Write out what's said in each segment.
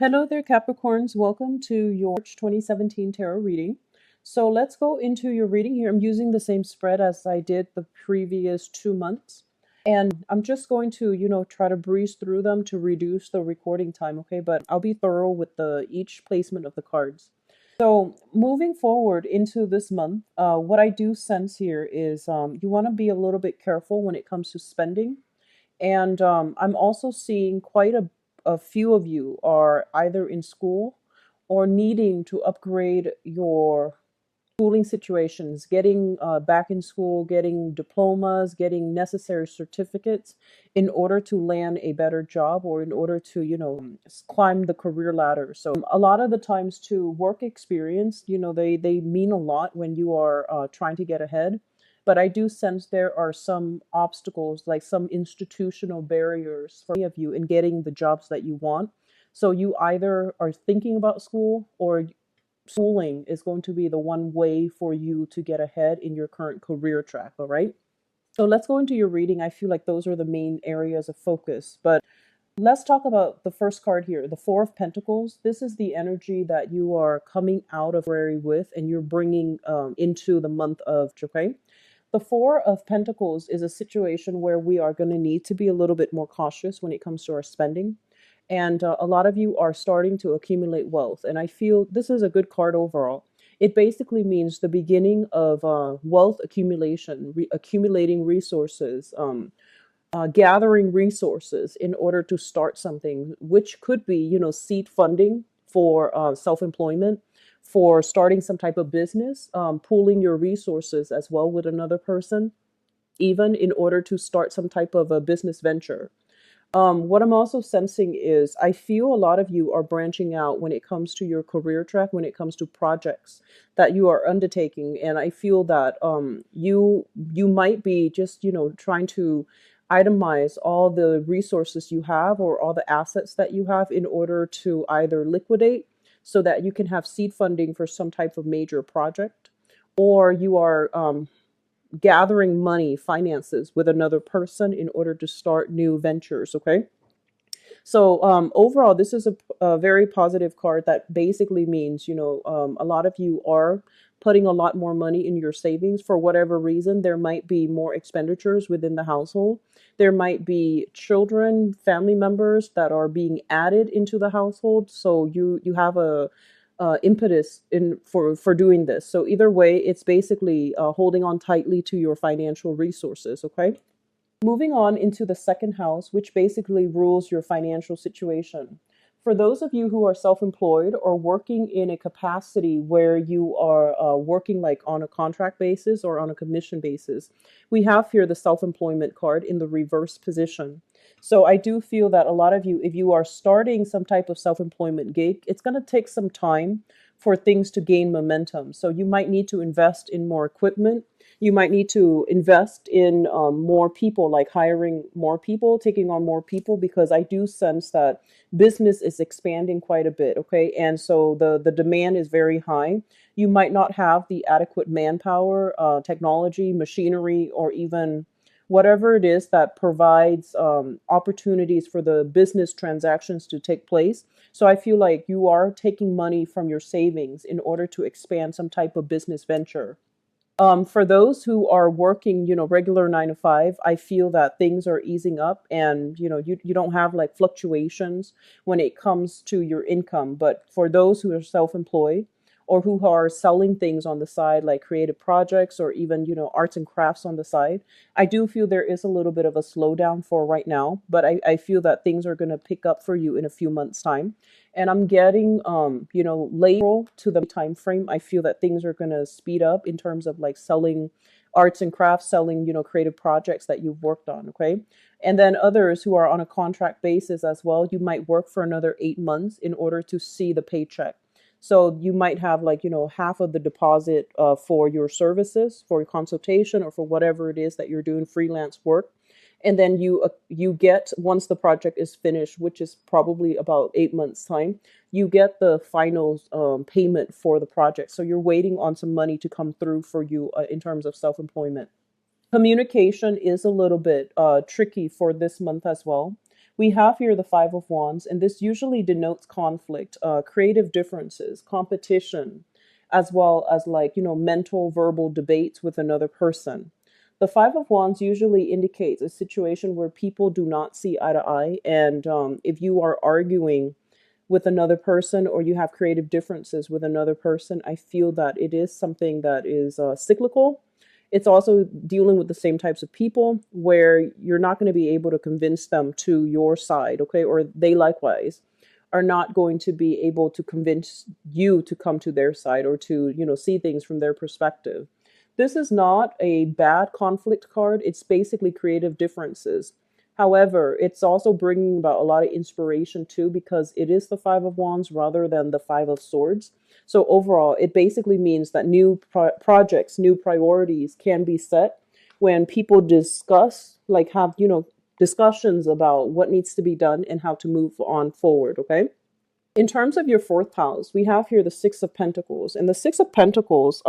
Hello there, Capricorns. Welcome to your March 2017 tarot reading. So let's go into your reading here. I'm using the same spread as I did the previous 2 months. And I'm just going to, try to breeze through them to reduce the recording time, okay? But I'll be thorough with each placement of the cards. So moving forward into this month, what I do sense here is you want to be a little bit careful when it comes to spending. And I'm also seeing quite a few of you are either in school or needing to upgrade your schooling situations, getting back in school, getting diplomas, getting necessary certificates in order to land a better job or in order to, climb the career ladder. So a lot of the times to work experience, they mean a lot when you are trying to get ahead. But I do sense there are some obstacles, like some institutional barriers for many of you in getting the jobs that you want. So you either are thinking about school or schooling is going to be the one way for you to get ahead in your current career track. All right. So let's go into your reading. I feel like those are the main areas of focus. But let's talk about the first card here, the Four of Pentacles. This is the energy that you are coming out of February with and you're bringing into the month of, okay? The Four of Pentacles is a situation where we are going to need to be a little bit more cautious when it comes to our spending. And a lot of you are starting to accumulate wealth. And I feel this is a good card overall. It basically means the beginning of wealth accumulation, accumulating resources, gathering resources in order to start something, which could be, seed funding for self-employment, for starting some type of business, pooling your resources as well with another person, even in order to start some type of a business venture. What I'm also sensing is I feel a lot of you are branching out when it comes to your career track, when it comes to projects that you are undertaking. And I feel that you might be just, trying to itemize all the resources you have or all the assets that you have in order to either liquidate so that you can have seed funding for some type of major project, or you are gathering money, finances with another person in order to start new ventures. Okay. So overall, this is a very positive card that basically means, a lot of you are putting a lot more money in your savings for whatever reason. There might be more expenditures within the household. There might be children, family members that are being added into the household. So you have a impetus for doing this. So either way, it's basically holding on tightly to your financial resources. Okay. Moving on into the second house, which basically rules your financial situation. For those of you who are self-employed or working in a capacity where you are working like on a contract basis or on a commission basis, we have here the self-employment card in the reverse position. So I do feel that a lot of you, if you are starting some type of self-employment gig, it's going to take some time for things to gain momentum. So you might need to invest in more equipment. You might need to invest in more people, like hiring more people, taking on more people, because I do sense that business is expanding quite a bit. Okay. And so the demand is very high. You might not have the adequate manpower, technology, machinery, or even whatever it is that provides opportunities for the business transactions to take place. So I feel like you are taking money from your savings in order to expand some type of business venture. For those who are working, regular 9 to 5, I feel that things are easing up and, you don't have like fluctuations when it comes to your income. But for those who are self-employed or who are selling things on the side, like creative projects or even, arts and crafts on the side, I do feel there is a little bit of a slowdown for right now, but I feel that things are going to pick up for you in a few months' time. And I'm getting, later to the time frame, I feel that things are going to speed up in terms of like selling arts and crafts, selling, creative projects that you've worked on. Okay. And then others who are on a contract basis as well, you might work for another 8 months in order to see the paycheck. So you might have like, half of the deposit for your services, for your consultation, or for whatever it is that you're doing freelance work. And then you get, once the project is finished, which is probably about 8 months time, you get the final payment for the project. So you're waiting on some money to come through for you in terms of self-employment. Communication is a little bit tricky for this month as well. We have here the Five of Wands, and this usually denotes conflict, creative differences, competition, as well as like, mental, verbal debates with another person. The Five of Wands usually indicates a situation where people do not see eye to eye. And if you are arguing with another person or you have creative differences with another person, I feel that it is something that is cyclical. It's also dealing with the same types of people where you're not going to be able to convince them to your side, okay? Or they likewise are not going to be able to convince you to come to their side or to, see things from their perspective. This is not a bad conflict card. It's basically creative differences. However, it's also bringing about a lot of inspiration too, because it is the Five of Wands rather than the Five of Swords. So overall, it basically means that new projects, new priorities can be set when people discuss, like have, discussions about what needs to be done and how to move on forward, okay? In terms of your fourth house, we have here the Six of Pentacles. And the Six of Pentacles,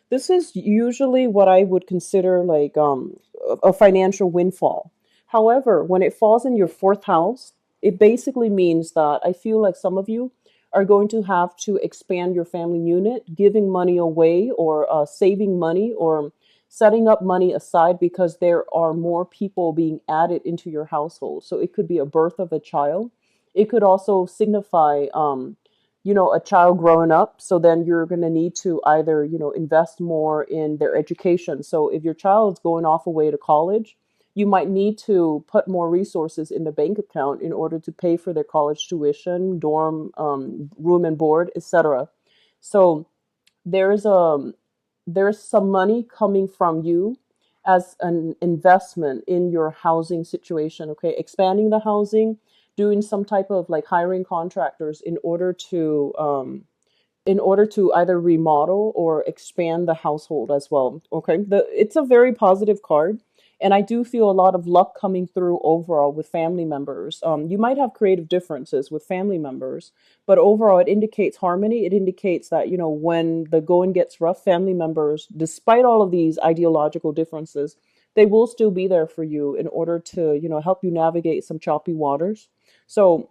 this is usually what I would consider like a financial windfall. However, when it falls in your fourth house, it basically means that I feel like some of you are going to have to expand your family unit, giving money away or saving money or setting up money aside because there are more people being added into your household. So it could be a birth of a child. It could also signify, a child growing up. So then you're going to need to either, invest more in their education. So if your child's going off away to college, you might need to put more resources in the bank account in order to pay for their college tuition, dorm, room and board, etc. So there's there's some money coming from you as an investment in your housing situation. Okay, expanding the housing, doing some type of like hiring contractors in order to either remodel or expand the household as well. Okay, it's a very positive card. And I do feel a lot of luck coming through overall with family members. You might have creative differences with family members, but overall it indicates harmony. It indicates that, when the going gets rough, family members, despite all of these ideological differences, they will still be there for you in order to, help you navigate some choppy waters. So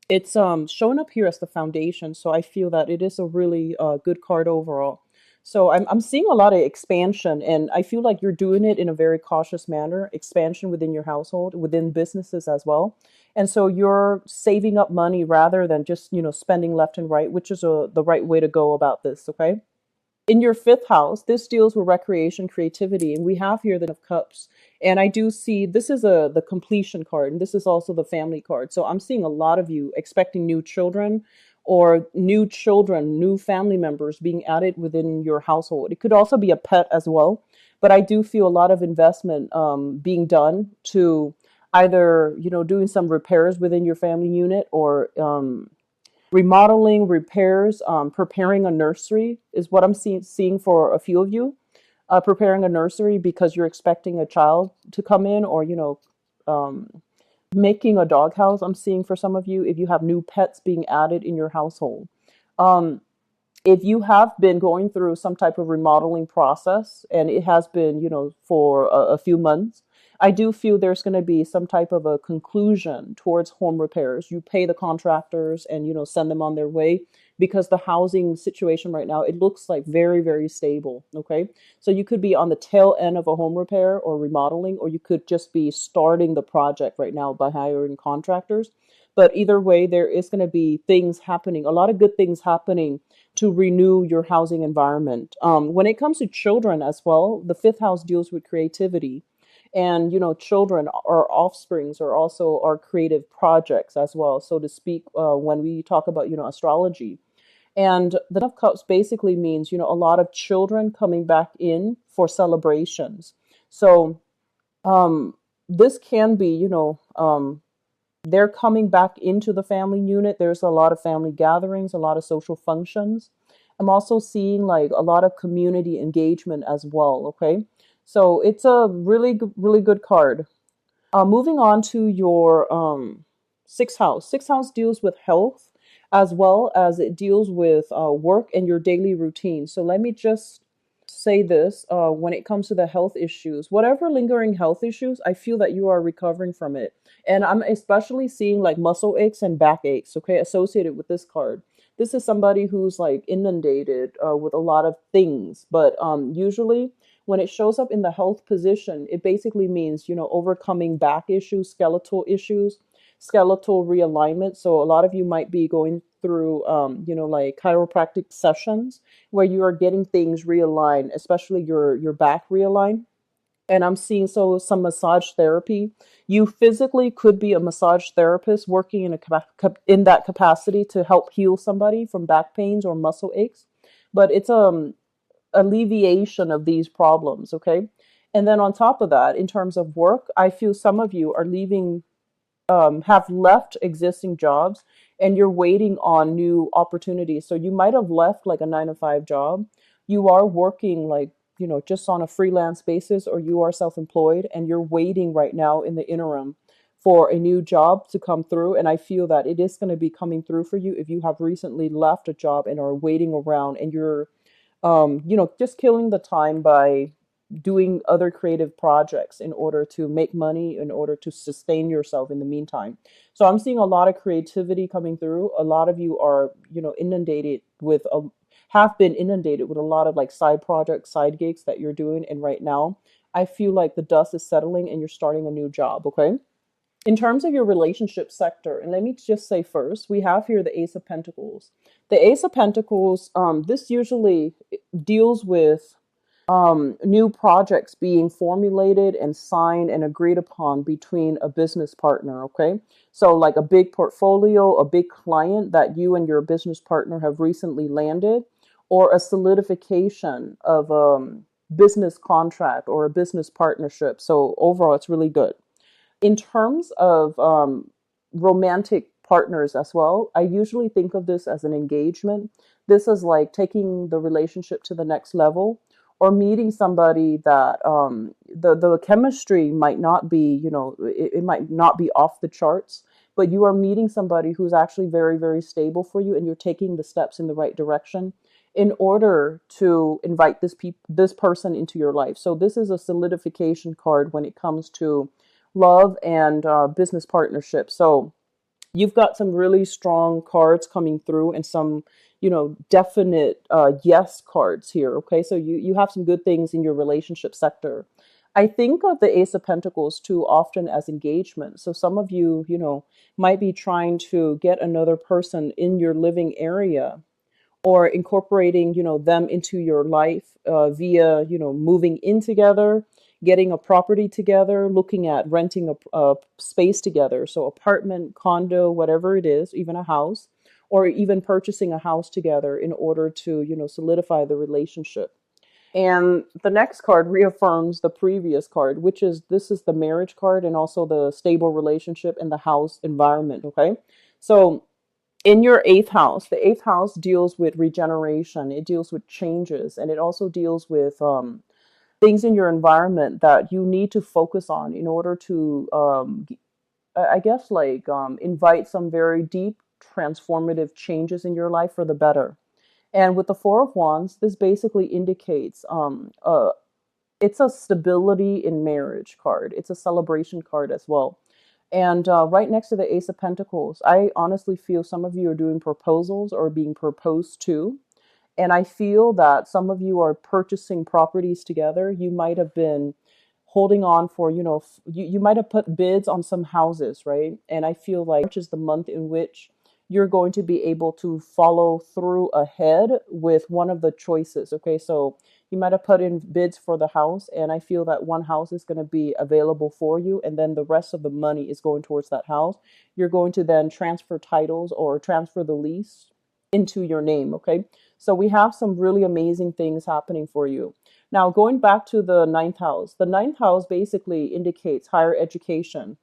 it's shown up here as the foundation, so I feel that it is a really good card overall. So I'm seeing a lot of expansion, and I feel like you're doing it in a very cautious manner. Expansion within your household, within businesses as well, and so you're saving up money rather than just spending left and right, which is the right way to go about this. Okay. In your fifth house, this deals with recreation, creativity, and we have here the Ten of Cups. And I do see this is the completion card, and this is also the family card. So I'm seeing a lot of you expecting new children or new family members being added within your household. It could also be a pet as well, but I do feel a lot of investment being done to either doing some repairs within your family unit or remodeling, repairs, preparing a nursery is what I'm seeing for a few of you. Preparing a nursery because you're expecting a child to come in, or um, making a doghouse. I'm seeing for some of you if you have new pets being added in your household. Um, if you have been going through some type of remodeling process and it has been, for a few months, I do feel there's going to be some type of a conclusion towards home repairs. You pay the contractors and, send them on their way because the housing situation right now, it looks like very, very stable. Okay. So you could be on the tail end of a home repair or remodeling, or you could just be starting the project right now by hiring contractors. But either way, there is going to be things happening, a lot of good things happening to renew your housing environment. When it comes to children as well, the fifth house deals with creativity. And, children or offsprings are also our creative projects as well, so to speak, when we talk about, astrology. And the Ten of Cups basically means, a lot of children coming back in for celebrations. So um, this can be, they're coming back into the family unit. There's a lot of family gatherings, a lot of social functions. I'm also seeing like a lot of community engagement as well. Okay. So it's a really, really good card. Moving on to your sixth house. Sixth house deals with health as well as it deals with work and your daily routine. So let me just say this when it comes to the health issues, whatever lingering health issues, I feel that you are recovering from it. And I'm especially seeing like muscle aches and back aches, okay, associated with this card. This is somebody who's like inundated with a lot of things, but usually when it shows up in the health position, it basically means, overcoming back issues, skeletal realignment. So a lot of you might be going through, like chiropractic sessions where you are getting things realigned, especially your back realigned. And I'm seeing some massage therapy. You physically could be a massage therapist working in that capacity to help heal somebody from back pains or muscle aches, but it's alleviation of these problems, okay? And then on top of that, in terms of work, I feel some of you are leaving, have left existing jobs and you're waiting on new opportunities. So you might have left like a 9 to 5 job. You are working like, just on a freelance basis, or you are self employed and you're waiting right now in the interim for a new job to come through. And I feel that it is going to be coming through for you if you have recently left a job and are waiting around and you're just killing the time by doing other creative projects in order to make money, in order to sustain yourself in the meantime. So I'm seeing a lot of creativity coming through. A lot of you are, have been inundated with a lot of like side projects, side gigs that you're doing. And right now, I feel like the dust is settling and you're starting a new job. Okay. In terms of your relationship sector, and let me just say first, we have here the Ace of Pentacles. The Ace of Pentacles, this usually deals with new projects being formulated and signed and agreed upon between a business partner, okay? So like a big portfolio, a big client that you and your business partner have recently landed, or a solidification of a business contract or a business partnership. So overall, it's really good. In terms of romantic partners as well, I usually think of this as an engagement. This is like taking the relationship to the next level, or meeting somebody that the chemistry might not be, it might not be off the charts, but you are meeting somebody who's actually very, very stable for you, and you're taking the steps in the right direction in order to invite this person into your life. So this is a solidification card when it comes to love and business partnership. So you've got some really strong cards coming through and some, definite yes cards here. Okay. So you have some good things in your relationship sector. I think of the Ace of Pentacles too often as engagement. So some of you, might be trying to get another person in your living area, or incorporating, them into your life via, moving in together, getting a property together, looking at renting a space together. So apartment, condo, whatever it is, even a house, or even purchasing a house together in order to, solidify the relationship. And the next card reaffirms the previous card, which is this is the marriage card and also the stable relationship and the house environment. Okay. So in your eighth house, the eighth house deals with regeneration, it deals with changes, and it also deals with things in your environment that you need to focus on in order to, I guess, like invite some very deep, transformative changes in your life for the better. And with the Four of Wands, this basically indicates it's a stability in marriage card. It's a celebration card as well. And right next to the Ace of Pentacles, I honestly feel some of you are doing proposals or being proposed to. And I feel that some of you are purchasing properties together. You might have been holding on for, you might have put bids on some houses, right? And I feel like March is the month in which you're going to be able to follow through ahead with one of the choices. Okay, so you might have put in bids for the house, and I feel that one house is going to be available for you, and then the rest of the money is going towards that house. You're going to then transfer titles or transfer the lease into your name. Okay, so we have some really amazing things happening for you. Now, going back to the ninth house, the ninth house basically indicates higher education.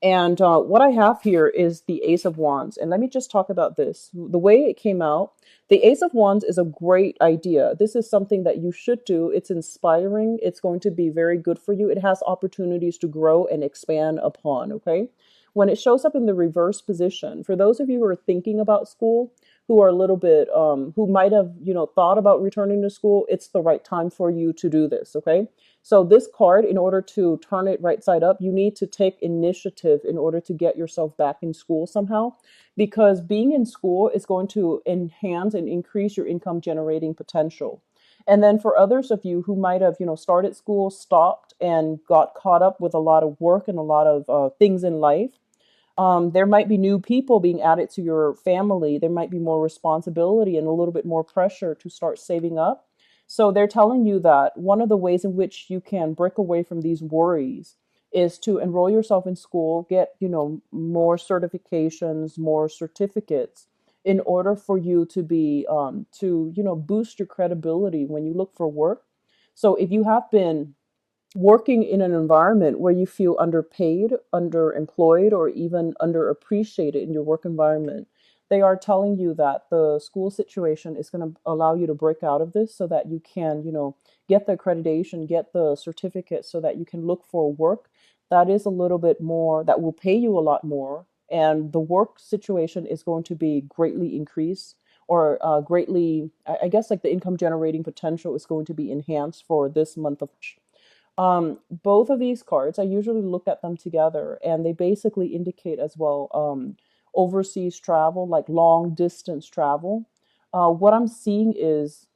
And what I have here is the Ace of Wands. And let me just talk about this. The way it came out, the Ace of Wands is a great idea. This is something that you should do. It's inspiring. It's going to be very good for you. It has opportunities to grow and expand upon, okay? When it shows up in the reverse position, for those of you who are thinking about school, who are a little bit, who might have, thought about returning to school, it's the right time for you to do this, okay? So this card, in order to turn it right side up, you need to take initiative in order to get yourself back in school somehow, because being in school is going to enhance and increase your income generating potential. And then for others of you who might have, started school, stopped, and got caught up with a lot of work and a lot of things in life, there might be new people being added to your family. There might be more responsibility and a little bit more pressure to start saving up. So they're telling you that one of the ways in which you can break away from these worries is to enroll yourself in school, get, more certifications, more certificates in order for you to be, boost your credibility when you look for work. So if you have been working in an environment where you feel underpaid, underemployed, or even underappreciated in your work environment, they are telling you that the school situation is going to allow you to break out of this so that you can, get the accreditation, get the certificate so that you can look for work that is a little bit more, that will pay you a lot more. And the work situation is going to be greatly increased or greatly, I guess, like the income generating potential is going to be enhanced for this month of both of these cards, I usually look at them together, and they basically indicate as well overseas travel, like long distance travel. What I'm seeing is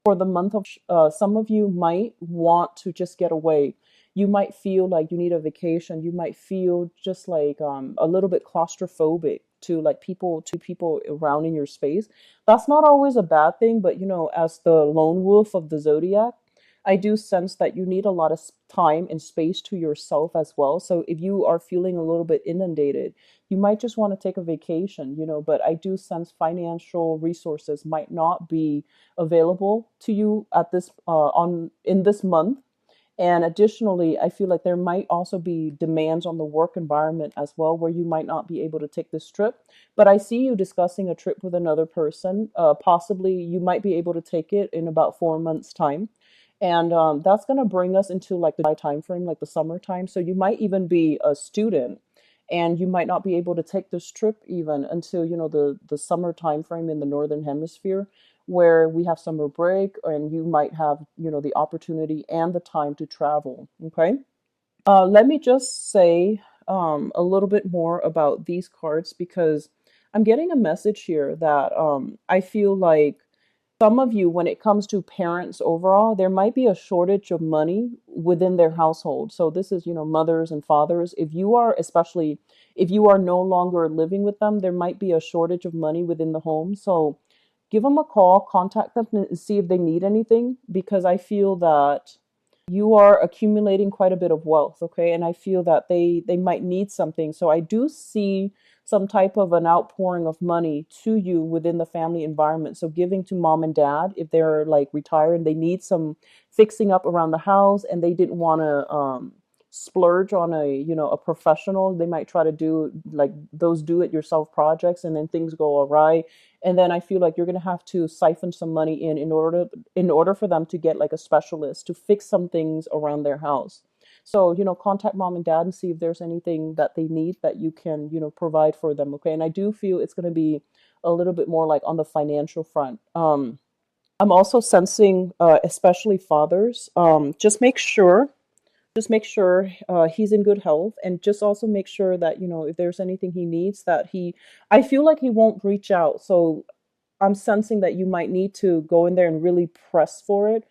for the month of, some of you might want to just get away. You might feel like you need a vacation. You might feel just like a little bit claustrophobic to like people around in your space. That's not always a bad thing, but as the lone wolf of the zodiac, I do sense that you need a lot of time and space to yourself as well. So if you are feeling a little bit inundated, you might just want to take a vacation, but I do sense financial resources might not be available to you at this on in this month. And additionally, I feel like there might also be demands on the work environment as well, where you might not be able to take this trip. But I see you discussing a trip with another person. Possibly you might be able to take it in about 4 months' time. And that's going to bring us into like the time frame, like the summertime. So you might even be a student and you might not be able to take this trip even until, the summer time frame in the Northern Hemisphere, where we have summer break and you might have, the opportunity and the time to travel. Okay. Let me just say a little bit more about these cards because I'm getting a message here that I feel like some of you, when it comes to parents overall, there might be a shortage of money within their household. So this is, mothers and fathers. Especially if you are no longer living with them, there might be a shortage of money within the home. So give them a call, contact them and see if they need anything, because I feel that you are accumulating quite a bit of wealth, okay? And I feel that they might need something. So I do see some type of an outpouring of money to you within the family environment. So giving to mom and dad if they're like retired and they need some fixing up around the house and they didn't want to splurge on a professional. They might try to do like those do it yourself projects and then things go awry. And then I feel like you're going to have to siphon some money in order for them to get like a specialist to fix some things around their house. So, contact mom and dad and see if there's anything that they need that you can, provide for them. Okay. And I do feel it's going to be a little bit more like on the financial front. I'm also sensing, especially fathers, just make sure he's in good health, and just also make sure that, if there's anything he needs, I feel like he won't reach out. So I'm sensing that you might need to go in there and really press for it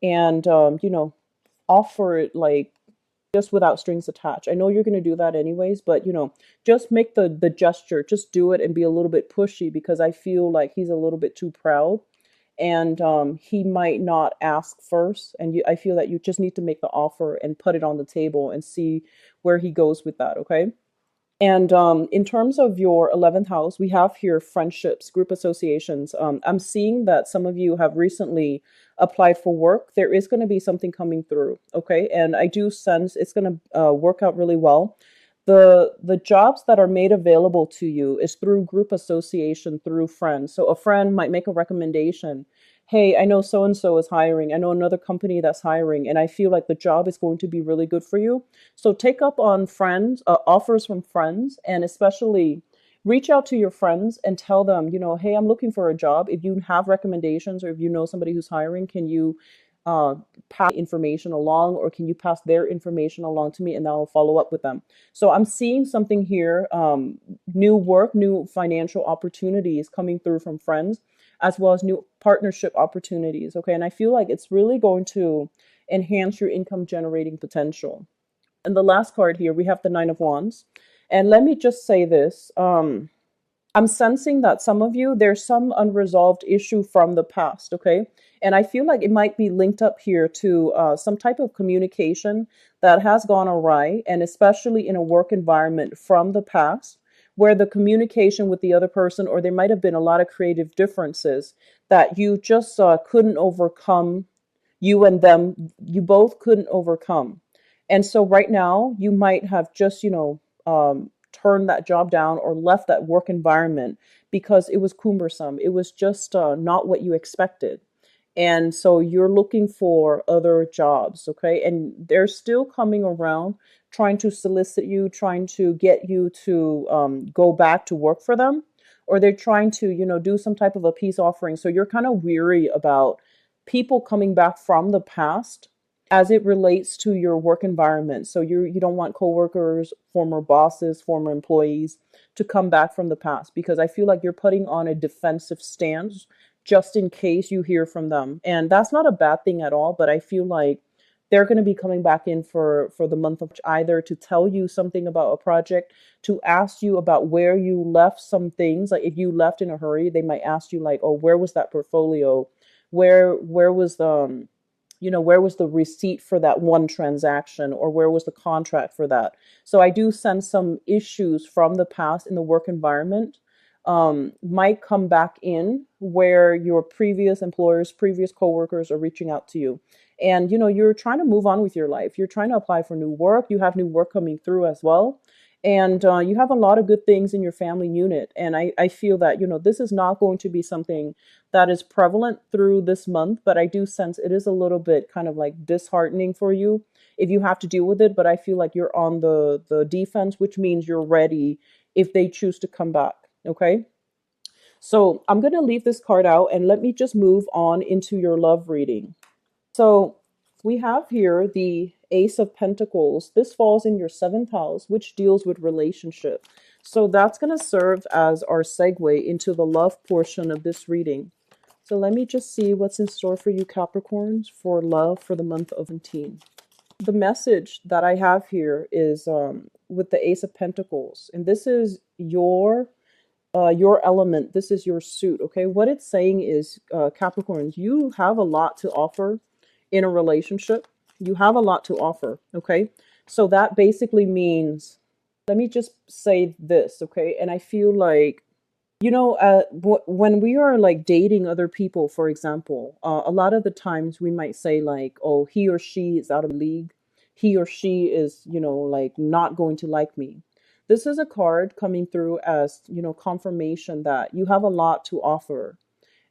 and, offer it like just without strings attached. I know you're going to do that anyways, but just make the gesture, just do it and be a little bit pushy, because I feel like he's a little bit too proud and he might not ask first. And I feel that you just need to make the offer and put it on the table and see where he goes with that. Okay. And in terms of your 11th house, we have here friendships, group associations. I'm seeing that some of you have recently applied for work. There is going to be something coming through, okay? And I do sense it's going to work out really well. The jobs that are made available to you is through group association, through friends. So a friend might make a recommendation. Hey, I know so and so is hiring. I know another company that's hiring, and I feel like the job is going to be really good for you. So take up on friends, offers from friends, and especially reach out to your friends and tell them, hey, I'm looking for a job. If you have recommendations or if you know somebody who's hiring, can you uh, pass information along, or can you pass their information along to me, and I'll follow up with them. So I'm seeing something here, new work, new financial opportunities coming through from friends, as well as new partnership opportunities. Okay. And I feel like it's really going to enhance your income generating potential. And the last card here, we have the Nine of Wands. And let me just say this. I'm sensing that some of you, there's some unresolved issue from the past, okay? And I feel like it might be linked up here to some type of communication that has gone awry, and especially in a work environment from the past, where the communication with the other person, or there might have been a lot of creative differences that you just couldn't overcome, you and them, you both couldn't overcome. And so right now, you might have just, turned that job down or left that work environment because it was cumbersome. It was just not what you expected. And so you're looking for other jobs, okay? And they're still coming around, trying to solicit you, trying to get you to go back to work for them, or they're trying to, do some type of a peace offering. So you're kind of weary about people coming back from the past as it relates to your work environment. So you don't want coworkers, former bosses, former employees to come back from the past, because I feel like you're putting on a defensive stance just in case you hear from them. And that's not a bad thing at all, but I feel like they're going to be coming back in for the month of either to tell you something about a project, to ask you about where you left some things. Like if you left in a hurry, they might ask you like, oh, where was that portfolio? Where was the where was the receipt for that one transaction, or where was the contract for that? So I do sense some issues from the past in the work environment might come back in, where your previous employers, previous coworkers are reaching out to you. And, you're trying to move on with your life. You're trying to apply for new work. You have new work coming through as well. And you have a lot of good things in your family unit. And I feel that, this is not going to be something that is prevalent through this month, but I do sense it is a little bit kind of like disheartening for you if you have to deal with it. But I feel like you're on the defense, which means you're ready if they choose to come back. Okay. So I'm going to leave this card out, and let me just move on into your love reading. So we have here the Ace of Pentacles. This falls in your 7th house, which deals with relationship. So that's going to serve as our segue into the love portion of this reading. So let me just see what's in store for you, Capricorns, for love for the month of 17. The message that I have here is with the Ace of Pentacles, and this is your element. This is your suit. Okay, what it's saying is, Capricorns, you have a lot to offer in a relationship. You have a lot to offer. Okay, so that basically means, let me just say this. Okay, and I feel like, when we are like dating other people, for example, a lot of the times we might say like, oh, he or she is out of league. He or she is, like not going to like me. This is a card coming through as, confirmation that you have a lot to offer.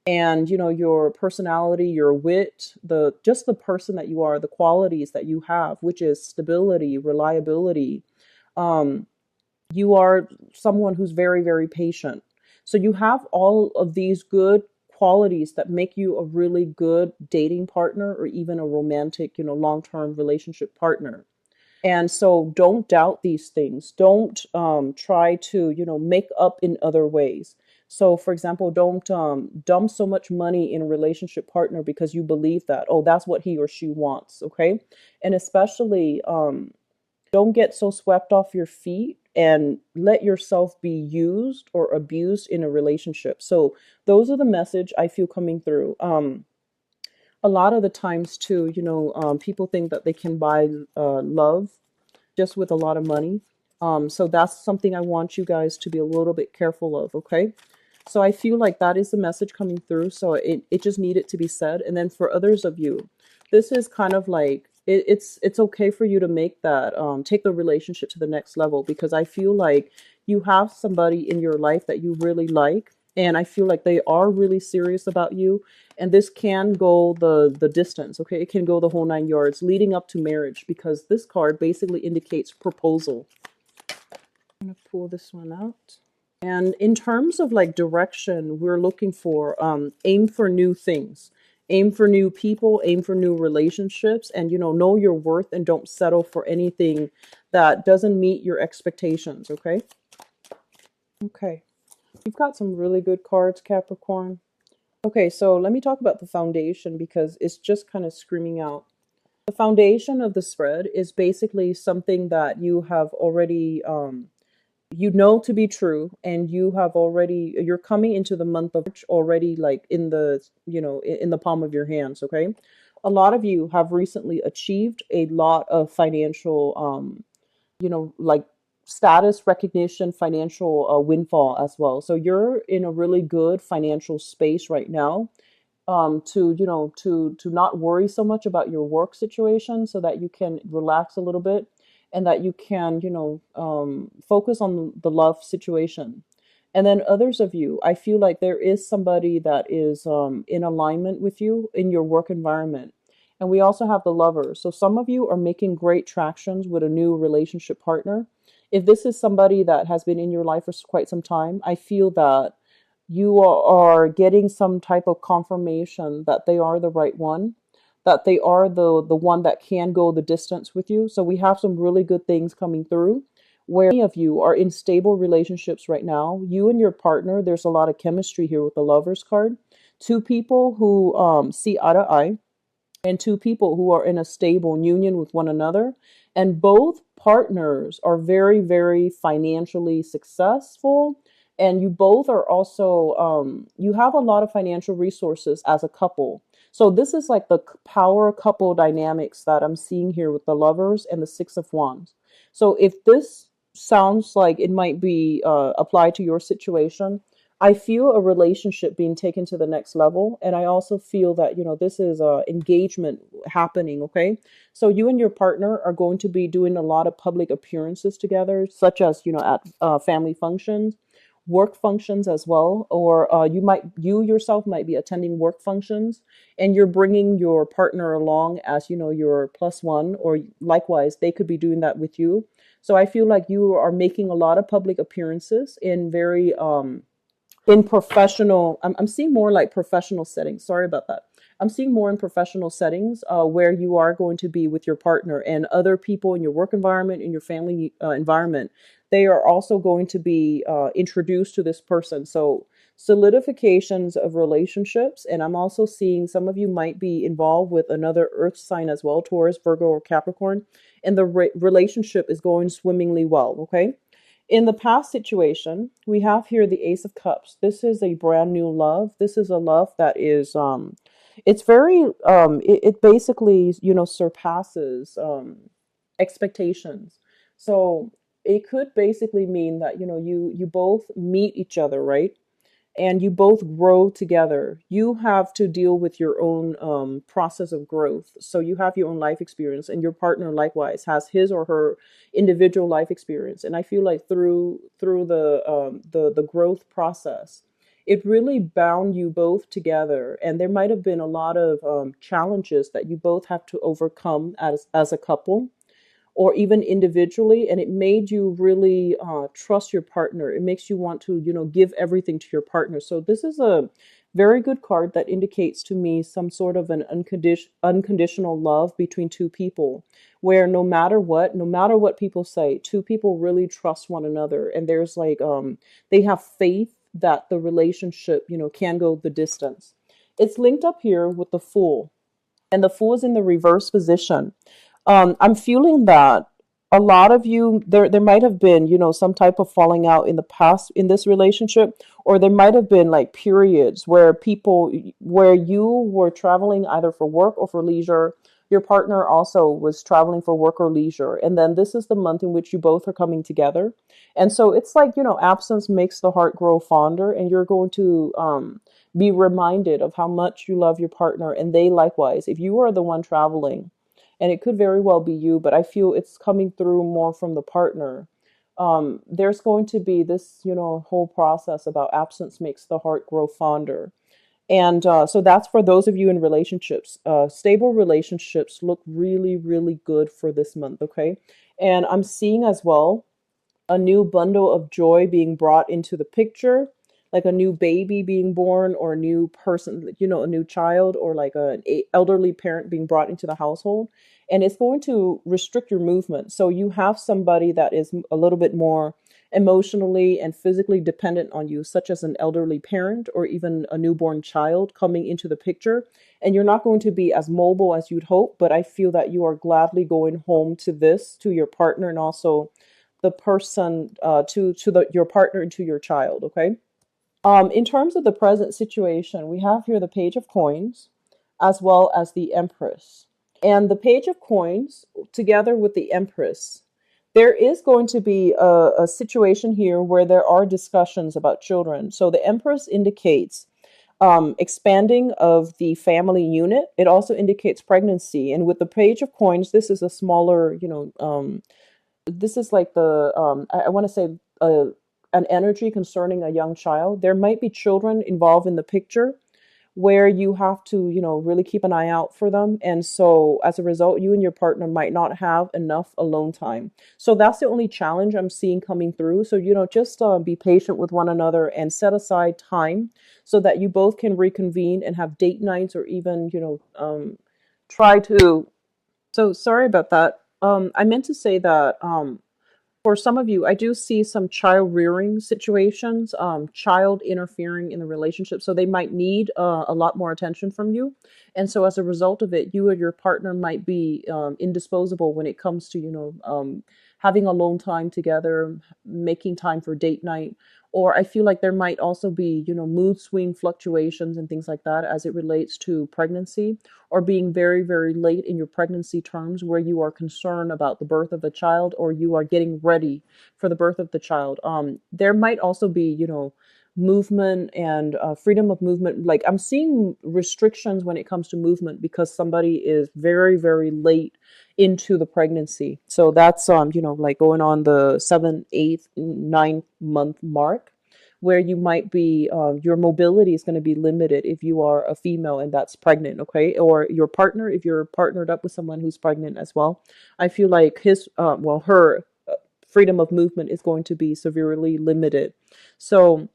And, your personality, your wit, just the person that you are, the qualities that you have, which is stability, reliability. You are someone who's very, very patient. So you have all of these good qualities that make you a really good dating partner, or even a romantic, long-term relationship partner. And so don't doubt these things. Don't try to, make up in other ways. So, for example, don't dump so much money in a relationship partner because you believe that, oh, that's what he or she wants. Okay. And especially don't get so swept off your feet and let yourself be used or abused in a relationship. So those are the message I feel coming through. A lot of the times too, people think that they can buy love just with a lot of money. So that's something I want you guys to be a little bit careful of, okay? So I feel like that is the message coming through. So it just needed to be said. And then for others of you, this is kind of like, it's okay for you to make that, take the relationship to the next level, because I feel like you have somebody in your life that you really like. And I feel like they are really serious about you. And this can go the distance, okay? It can go the whole 9 yards leading up to marriage, because this card basically indicates proposal. I'm going to pull this one out. And in terms of like direction, we're looking for aim for new things, aim for new people, aim for new relationships, and know your worth and don't settle for anything that doesn't meet your expectations. Okay. Okay. You've got some really good cards, Capricorn. Okay, so let me talk about the foundation because it's just kind of screaming out. The foundation of the spread is basically something that you have already you know to be true, and you're coming into the month of March already like in the in the palm of your hands. Okay, a lot of you have recently achieved a lot of financial like status recognition, financial windfall as well. So you're in a really good financial space right now, to to not worry so much about your work situation, so that you can relax a little bit, and that you can focus on the love situation. And then others of you, I feel like there is somebody that is in alignment with you in your work environment. And we also have the lovers. So some of you are making great tractions with a new relationship partner. If this is somebody that has been in your life for quite some time, I feel that you are getting some type of confirmation that they are the right one, that they are the one that can go the distance with you. So we have some really good things coming through, where many of you are in stable relationships right now. You and your partner, there's a lot of chemistry here with the lovers card. Two people who see eye to eye, and two people who are in a stable union with one another. And both partners are very, very financially successful. And you both are also, you have a lot of financial resources as a couple. So this is like the power couple dynamics that I'm seeing here with the lovers and the Six of Wands. So if this sounds like it might be applied to your situation, I feel a relationship being taken to the next level. And I also feel that, this is engagement happening. Okay. So you and your partner are going to be doing a lot of public appearances together, such as, at family functions, work functions as well. Or you yourself might be attending work functions, and you're bringing your partner along as, your plus one, or likewise, they could be doing that with you. So I feel like you are making a lot of public appearances in very, in professional, I'm seeing more like professional settings. Sorry about that. I'm seeing more in professional settings, where you are going to be with your partner, and other people in your work environment, in your family environment. They are also going to be introduced to this person. So solidifications of relationships. And I'm also seeing some of you might be involved with another earth sign as well, Taurus, Virgo, or Capricorn. And the relationship is going swimmingly well. Okay. In the past situation, we have here the Ace of Cups. This is a brand new love. This is a love that is, it's very, it basically, surpasses expectations. So it could basically mean that, you both meet each other, right? And you both grow together. You have to deal with your own process of growth. So you have your own life experience, and your partner likewise has his or her individual life experience. And I feel like through the growth process, it really bound you both together. And there might have been a lot of challenges that you both have to overcome as a couple, or even individually, and it made you really trust your partner. It makes you want to give everything to your partner. So this is a very good card that indicates to me some sort of an unconditional love between two people, where no matter what people say, two people really trust one another, and there's like they have faith that the relationship can go the distance. It's linked up here with the Fool, and the Fool is in the reverse position. I'm feeling that a lot of you, there might have been, some type of falling out in the past in this relationship, or there might have been like periods where you were traveling either for work or for leisure. Your partner also was traveling for work or leisure. And then this is the month in which you both are coming together. And so it's like, absence makes the heart grow fonder, and you're going to be reminded of how much you love your partner, and they likewise, if you are the one traveling. And it could very well be you, but I feel it's coming through more from the partner. There's going to be this, whole process about absence makes the heart grow fonder. And so that's for those of you in relationships. Stable relationships look really, really good for this month, okay? And I'm seeing as well a new bundle of joy being brought into the picture, like a new baby being born, or a new person, a new child, or like an elderly parent being brought into the household. And it's going to restrict your movement. So you have somebody that is a little bit more emotionally and physically dependent on you, such as an elderly parent or even a newborn child coming into the picture. And you're not going to be as mobile as you'd hope, but I feel that you are gladly going home to your partner, and also the person, to your partner and to your child. Okay. In terms of the present situation, we have here the Page of Coins as well as the Empress. And the Page of Coins, together with the Empress, there is going to be a situation here where there are discussions about children. So the Empress indicates expanding of the family unit. It also indicates pregnancy. And with the Page of Coins, this is a smaller, this is like I want to say an energy concerning a young child. There might be children involved in the picture where you have to, really keep an eye out for them. And so as a result, you and your partner might not have enough alone time. So that's the only challenge I'm seeing coming through. So, just be patient with one another and set aside time so that you both can reconvene and have date nights, or even, try to. So sorry about that. I meant to say that for some of you, I do see some child rearing situations, child interfering in the relationship. So they might need a lot more attention from you. And so as a result of it, you and your partner might be indisposable when it comes to, having alone time together, making time for date night. Or I feel like there might also be, mood swing fluctuations and things like that as it relates to pregnancy, or being very, very late in your pregnancy terms where you are concerned about the birth of a child, or you are getting ready for the birth of the child. There might also be, movement and freedom of movement. Like I'm seeing restrictions when it comes to movement because somebody is very, very late into the pregnancy. So that's like going on the 7th, 8th, 9th month mark, where you might be your mobility is going to be limited if you are a female and that's pregnant. Okay. Or your partner, if you're partnered up with someone who's pregnant as well, I feel like her freedom of movement is going to be severely limited. So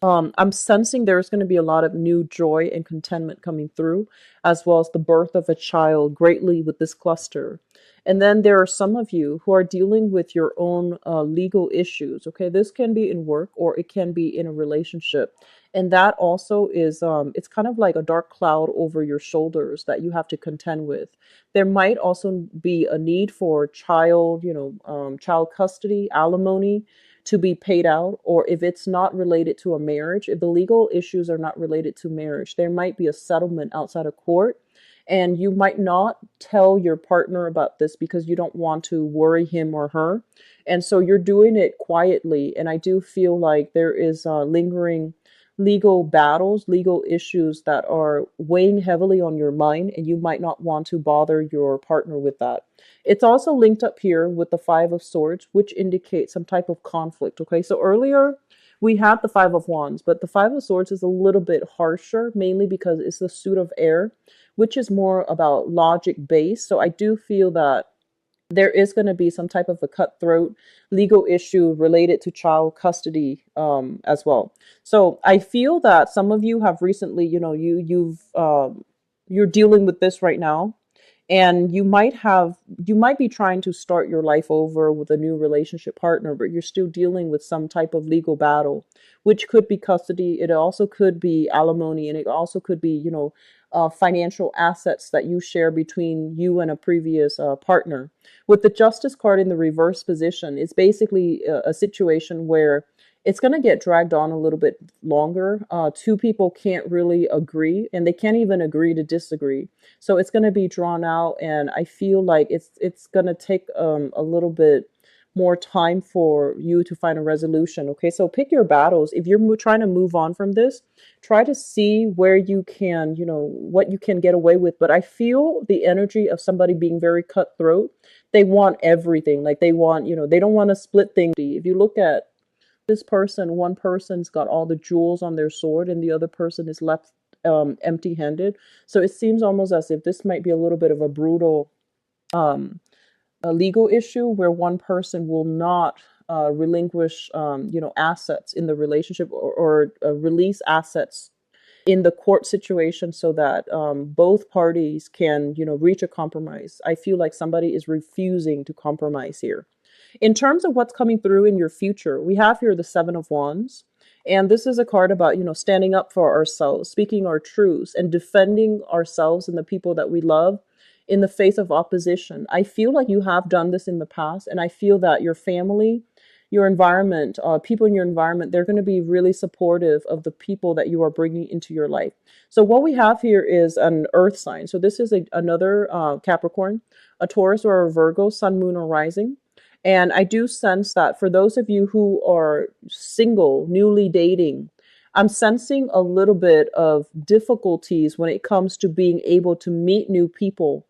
I'm sensing there's going to be a lot of new joy and contentment coming through, as well as the birth of a child greatly with this cluster. And then there are some of you who are dealing with your own legal issues. Okay, this can be in work or it can be in a relationship. And that also is, it's kind of like a dark cloud over your shoulders that you have to contend with. There might also be a need for child custody, alimony, to be paid out, or if it's not related to a marriage, if the legal issues are not related to marriage, there might be a settlement outside of court. And you might not tell your partner about this because you don't want to worry him or her. And so you're doing it quietly. And I do feel like there is lingering legal battles, legal issues that are weighing heavily on your mind, and you might not want to bother your partner with that. It's also linked up here with the Five of Swords, which indicates some type of conflict. Okay, so earlier we had the Five of Wands, but the Five of Swords is a little bit harsher, mainly because it's the suit of air, which is more about logic based. So I do feel that there is going to be some type of a cutthroat legal issue related to child custody as well. So I feel that some of you have recently, you're dealing with this right now, and you might be trying to start your life over with a new relationship partner, but you're still dealing with some type of legal battle, which could be custody. It also could be alimony, and it also could be, financial assets that you share between you and a previous partner. With the Justice card in the reverse position, it's basically a situation where it's going to get dragged on a little bit longer. Two people can't really agree, and they can't even agree to disagree. So it's going to be drawn out, and I feel like it's going to take a little bit more time for you to find a resolution. Okay, so pick your battles. If you're trying to move on from this, try to see where you can, what you can get away with. But I feel the energy of somebody being very cutthroat. They want everything. Like they want, they don't want to split things. If you look at this person, one person's got all the jewels on their sword and the other person is left empty-handed. So it seems almost as if this might be a little bit of a brutal a legal issue where one person will not relinquish, assets in the relationship, or release assets in the court situation so that both parties can, reach a compromise. I feel like somebody is refusing to compromise here. In terms of what's coming through in your future, we have here the Seven of Wands. And this is a card about, standing up for ourselves, speaking our truths, and defending ourselves and the people that we love in the face of opposition. I feel like you have done this in the past, and I feel that your family, your environment, people in your environment, they're going to be really supportive of the people that you are bringing into your life. So what we have here is an earth sign. So this is another Capricorn, a Taurus, or a Virgo, sun, moon, or rising. And I do sense that for those of you who are single, newly dating, I'm sensing a little bit of difficulties when it comes to being able to meet new people.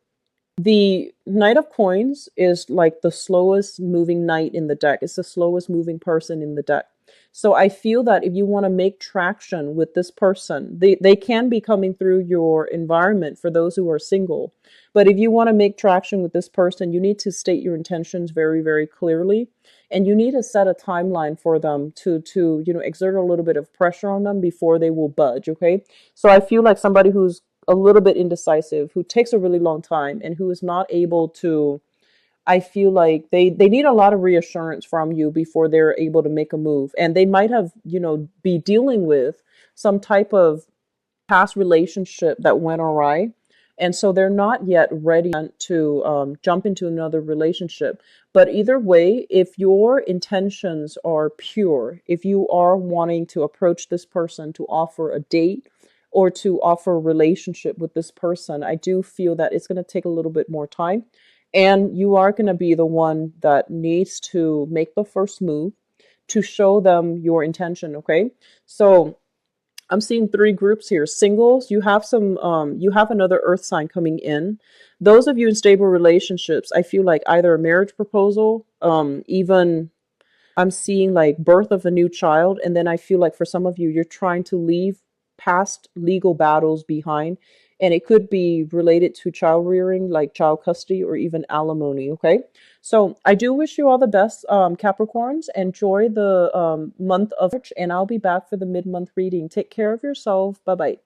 The Knight of Coins is like the slowest moving knight in the deck. It's the slowest moving person in the deck. So I feel that if you want to make traction with this person, they can be coming through your environment for those who are single. But if you want to make traction with this person, you need to state your intentions very, very clearly. And you need to set a timeline for them to exert a little bit of pressure on them before they will budge, okay? So I feel like somebody who's a little bit indecisive, who takes a really long time, and who is not able to, I feel like they need a lot of reassurance from you before they're able to make a move. And they might have, be dealing with some type of past relationship that went awry. And so they're not yet ready to jump into another relationship. But either way, if your intentions are pure, if you are wanting to approach this person to offer a date or to offer a relationship with this person, I do feel that it's going to take a little bit more time. And you are going to be the one that needs to make the first move to show them your intention, okay? So I'm seeing three groups here. Singles, you have you have another earth sign coming in. Those of you in stable relationships, I feel like either a marriage proposal, even I'm seeing like birth of a new child. And then I feel like for some of you, you're trying to leave past legal battles behind. And it could be related to child rearing, like child custody or even alimony, okay? So I do wish you all the best, Capricorns. Enjoy the month of March, and I'll be back for the mid-month reading. Take care of yourself. Bye-bye.